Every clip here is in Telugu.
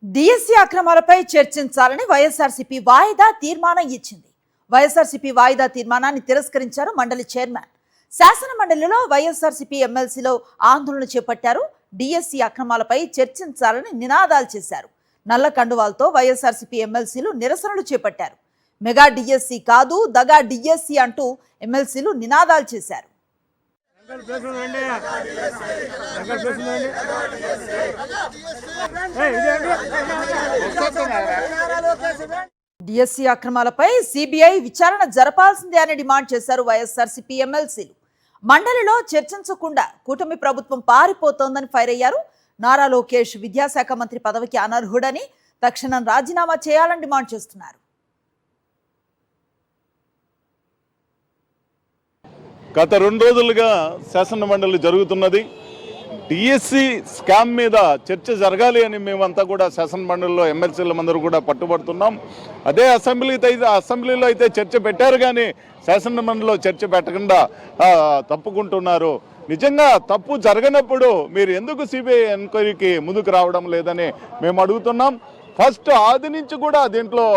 డిఎస్సీ అక్రమాలపై చర్చించాలని వైఎస్ఆర్సీపీ వాయిదా తీర్మానం ఇచ్చింది. వైఎస్ఆర్సీపీ వాయిదా తీర్మానాన్ని తిరస్కరించారు మండలి చైర్మన్. శాసన మండలిలో వైఎస్ఆర్సీపీ ఎమ్మెల్సీలో ఆందోళన చేపట్టారు. డిఎస్సీ అక్రమాలపై చర్చించాలని నినాదాలు చేశారు. నల్ల కండువాలతో వైఎస్ఆర్సీపీ ఎమ్మెల్సీలు నిరసనలు చేపట్టారు. మెగా డిఎస్సీ కాదు దగా డిఎస్సీ అంటూ ఎమ్మెల్సీలు నినాదాలు చేశారు. డిఎస్సీ అక్రమాలపై సిబిఐ విచారణ జరపాల్సిందే అని డిమాండ్ చేశారు వైఎస్ఆర్సీపీ ఎమ్మెల్సీలు. మండలిలో చర్చించకుండా కూటమి ప్రభుత్వం పారిపోతోందని ఫైర్ అయ్యారు. నారా లోకేష్ విద్యాశాఖ మంత్రి పదవికి అనర్హుడని తక్షణం రాజీనామా చేయాలని డిమాండ్ చేస్తున్నారు. గత 2 రోజులుగా శాసన మండలి జరుగుతున్నది. డిఎస్సి స్కామ్ మీద చర్చ జరగాలి అని మేమంతా కూడా శాసన మండలిలో ఎమ్మెల్సీలందరూ కూడా పట్టుబడుతున్నాం. అదే అసెంబ్లీలో అయితే చర్చ పెట్టారు, కానీ శాసన మండలిలో చర్చ పెట్టకుండా తప్పుకుంటున్నారు. నిజంగా తప్పు జరగనప్పుడు మీరు ఎందుకు సిబిఐ ఎంక్వైరీకి ముందుకు రావడం లేదని మేము అడుగుతున్నాం. ఫస్ట్ ఆది నుంచి కూడా దీంట్లో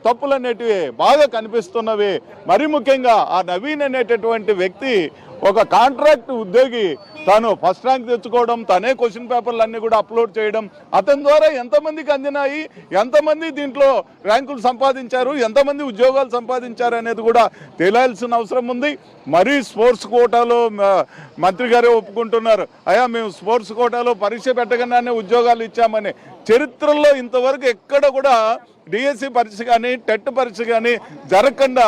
తప్పులు అనేటివి బాగా కనిపిస్తున్నవి. మరీ ముఖ్యంగా ఆ నవీన్ అనేటటువంటి వ్యక్తి ఒక కాంట్రాక్ట్ ఉద్యోగి, తాను ఫస్ట్ ర్యాంక్ తెచ్చుకోవడం, తనే క్వశ్చన్ పేపర్లు అన్నీ కూడా అప్లోడ్ చేయడం, అతని ద్వారా ఎంతమందికి అందినాయి, ఎంతమంది దీంట్లో ర్యాంకులు సంపాదించారు, ఎంతమంది ఉద్యోగాలు సంపాదించారు అనేది కూడా తెలియాల్సిన అవసరం ఉంది. మరీ స్పోర్ట్స్ కోటాలో మంత్రి గారే ఒప్పుకుంటున్నారు, అయ్యా మేము స్పోర్ట్స్ కోటాలో పరీక్ష పెట్టగానే ఉద్యోగాలు ఇచ్చామని. చరిత్రలో ఇంతవరకు ఎక్కడ కూడా డిఎస్సి పరీక్ష కానీ టెట్ పరీక్ష కానీ జరగకుండా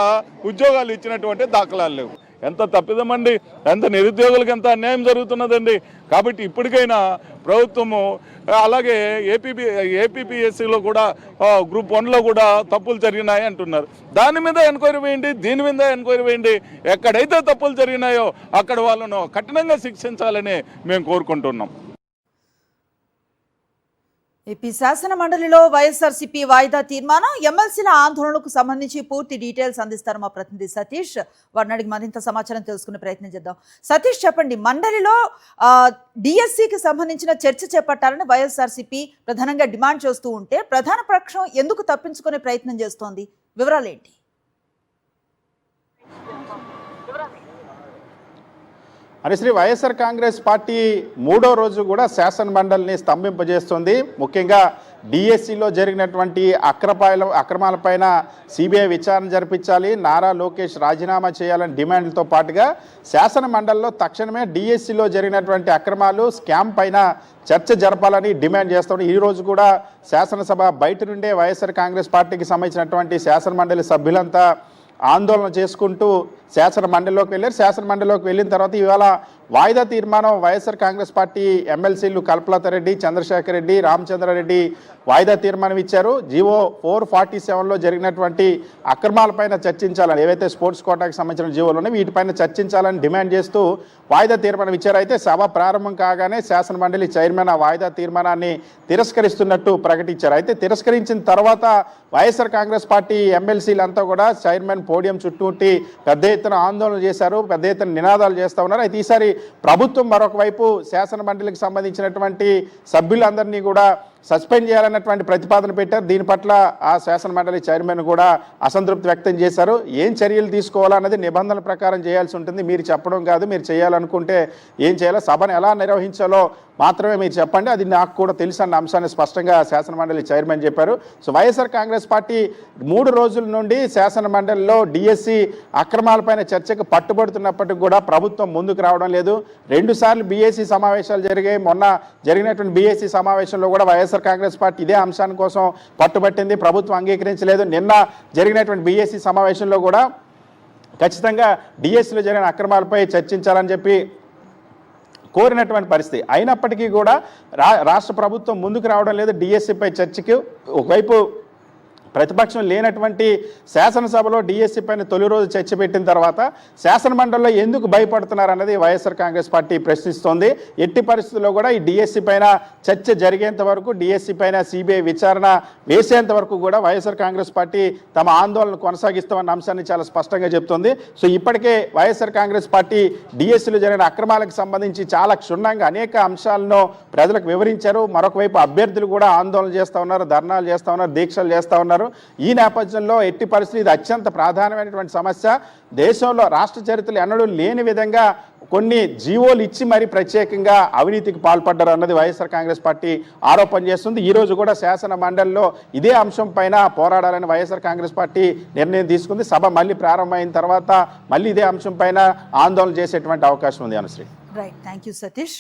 ఉద్యోగాలు ఇచ్చినటువంటి దాఖలాలు లేవు. ఎంత తప్పిదమండి, ఎంత నిరుద్యోగులకు ఎంత అన్యాయం జరుగుతున్నదండి. కాబట్టి ఇప్పటికైనా ప్రభుత్వము అలాగే ఏపీపీఎస్సీలో కూడా గ్రూప్ 1లో కూడా తప్పులు జరిగినాయి అంటున్నారు. దాని మీద ఎంక్వైరీ వేయండి, దీని మీద ఎంక్వైరీ వేయండి. ఎక్కడైతే తప్పులు జరిగినాయో అక్కడ వాళ్ళను కఠినంగా శిక్షించాలని మేము కోరుకుంటున్నాం. ఏపీ శాసన మండలిలో వైఎస్ఆర్సీపీ వాయిదా తీర్మానం, ఎమ్మెల్సీల ఆందోళనకు సంబంధించి పూర్తి డీటెయిల్స్ అందిస్తారు మా ప్రతినిధి సతీష్. వారిని అడిగి మరింత సమాచారం తెలుసుకునే ప్రయత్నం చేద్దాం. సతీష్, చెప్పండి, మండలిలో డిఎస్సికి సంబంధించిన చర్చ చేపట్టాలని వైఎస్ఆర్సీపీ ప్రధానంగా డిమాండ్ చేస్తూ ఉంటే ప్రధాన పక్షం ఎందుకు తప్పించుకునే ప్రయత్నం చేస్తోంది? వివరాలు ఏంటి? హరిశ్రీ, వైఎస్ఆర్ కాంగ్రెస్ పార్టీ 3వ రోజు కూడా శాసన మండలిని స్తంభింపజేస్తుంది. ముఖ్యంగా డిఎస్సిలో జరిగినటువంటి అక్రమాలపైన సిబిఐ విచారణ జరిపించాలి, నారా లోకేష్ రాజీనామా చేయాలని డిమాండ్లతో పాటుగా శాసన మండలిలో తక్షణమే డిఎస్సిలో జరిగినటువంటి అక్రమాలు స్కామ్ పైన చర్చ జరపాలని డిమాండ్ చేస్తాం. ఈరోజు కూడా శాసనసభ బయట నుండే వైఎస్ఆర్ కాంగ్రెస్ పార్టీకి సంబంధించినటువంటి శాసన మండలి సభ్యులంతా ఆందోళన చేసుకుంటూ శాసన మండలిలోకి వెళ్ళారు. శాసన మండలిలోకి వెళ్ళిన తర్వాత ఇవాళ వాయిదా తీర్మానం వైఎస్ఆర్ కాంగ్రెస్ పార్టీ ఎమ్మెల్సీలు కల్పలతారెడ్డి, చంద్రశేఖర్ రెడ్డి, రామచంద్రారెడ్డి వాయిదా తీర్మానం ఇచ్చారు. జీవో 447లో జరిగినటువంటి అక్రమాలపైన చర్చించాలని, ఏవైతే స్పోర్ట్స్ కోటాకి సంబంధించిన జీవోలు ఉన్నాయి వీటిపైన చర్చించాలని డిమాండ్ చేస్తూ వాయిదా తీర్మానం ఇచ్చారు. అయితే సభ ప్రారంభం కాగానే శాసన మండలి చైర్మన్ ఆ వాయిదా తీర్మానాన్ని తిరస్కరిస్తున్నట్టు ప్రకటించారు. అయితే తిరస్కరించిన తర్వాత వైఎస్ఆర్ కాంగ్రెస్ పార్టీ ఎమ్మెల్సీలంతా కూడా చైర్మన్ పోడియం చుట్టూంటి పెద్ద ఎత్తున ఆందోళన చేశారు, పెద్ద ఎత్తున నినాదాలు చేస్తూ ఉన్నారు. అయితే ఈసారి ప్రభుత్వం మరొక వైపు శాసన మండలికి సంబంధించినటువంటి సభ్యులందరినీ కూడా సస్పెండ్ చేయాలన్నటువంటి ప్రతిపాదన పెట్టారు. దీని పట్ల ఆ శాసన మండలి చైర్మన్ కూడా అసంతృప్తి వ్యక్తం చేశారు. ఏం చర్యలు తీసుకోవాలన్నది నిబంధనల ప్రకారం చేయాల్సి ఉంటుంది, మీరు చెప్పడం కాదు. మీరు చేయాలనుకుంటే ఏం చేయాలో, సభను ఎలా నిర్వహించాలో మాత్రమే మీరు చెప్పండి, అది నాకు కూడా తెలుసు అన్న అంశాన్ని స్పష్టంగా శాసన మండలి చైర్మన్ చెప్పారు. సో వైఎస్ఆర్ కాంగ్రెస్ పార్టీ 3 రోజుల నుండి శాసన మండలిలో డిఎస్సి అక్రమాలపైన చర్చకు పట్టుబడుతున్నప్పటికీ కూడా ప్రభుత్వం ముందుకు రావడం లేదు. 2 సార్లు బీఏసీ సమావేశాలు జరిగాయి. మొన్న జరిగినటువంటి బీఏసీ సమావేశంలో కూడా వైఎస్ఆర్ కాంగ్రెస్ పార్టీ ఇదే అంశాన్ని కోసం పట్టుబట్టింది, ప్రభుత్వం అంగీకరించలేదు. నిన్న జరిగినటువంటి బీఏసీ సమావేశంలో కూడా ఖచ్చితంగా డిఎస్సిలో జరిగిన అక్రమాలపై చర్చించాలని చెప్పి కోరినటువంటి పరిస్థితి. అయినప్పటికీ కూడా రాష్ట్ర ప్రభుత్వం ముందుకు రావడం లేదు డిఎస్సిపై చర్చకు. ఒకవైపు ప్రతిపక్షం లేనటువంటి శాసనసభలో డిఎస్సి పైన తొలి రోజు చర్చ పెట్టిన తర్వాత శాసనమండలిలో ఎందుకు భయపడుతున్నారు అన్నది వైఎస్ఆర్ కాంగ్రెస్ పార్టీ ప్రశ్నిస్తోంది. ఎట్టి పరిస్థితుల్లో కూడా ఈ డిఎస్సి పైన చర్చ జరిగేంత వరకు, డిఎస్సి పైన సిబిఐ విచారణ వేసేంత వరకు కూడా వైఎస్ఆర్ కాంగ్రెస్ పార్టీ తమ ఆందోళన కొనసాగిస్తామన్న అంశాన్ని చాలా స్పష్టంగా చెప్తోంది. సో ఇప్పటికే వైఎస్ఆర్ కాంగ్రెస్ పార్టీ డిఎస్సిలో జరిగిన అక్రమాలకు సంబంధించి చాలా క్షుణ్ణంగా అనేక అంశాలను ప్రజలకు వివరించారు. మరొక వైపు అభ్యర్థులు కూడా ఆందోళన చేస్తూ ఉన్నారు, ధర్నాలు చేస్తూ ఉన్నారు, దీక్షలు చేస్తూ ఉన్నారు. ఈ నేపథ్యంలో ఎట్టి పరిస్థితి ఇది అత్యంత ప్రాధాన్యమైనటువంటి సమస్య. దేశంలో రాష్ట్ర చరిత్రలు ఎన్నడూ లేని విధంగా కొన్ని జీవోలు ఇచ్చి మరి ప్రత్యేకంగా అవినీతికి పాల్పడ్డారు అన్నది వైఎస్ఆర్ కాంగ్రెస్ పార్టీ ఆరోపణ చేస్తుంది. ఈ రోజు కూడా శాసన మండలిలో ఇదే అంశం పైన పోరాడాలని వైఎస్ఆర్ కాంగ్రెస్ పార్టీ నిర్ణయం తీసుకుంది. సభ మళ్ళీ ప్రారంభమైన తర్వాత మళ్ళీ ఇదే అంశం పైన ఆందోళన చేసేటువంటి అవకాశం ఉంది. Anusri, right, thank you Satish.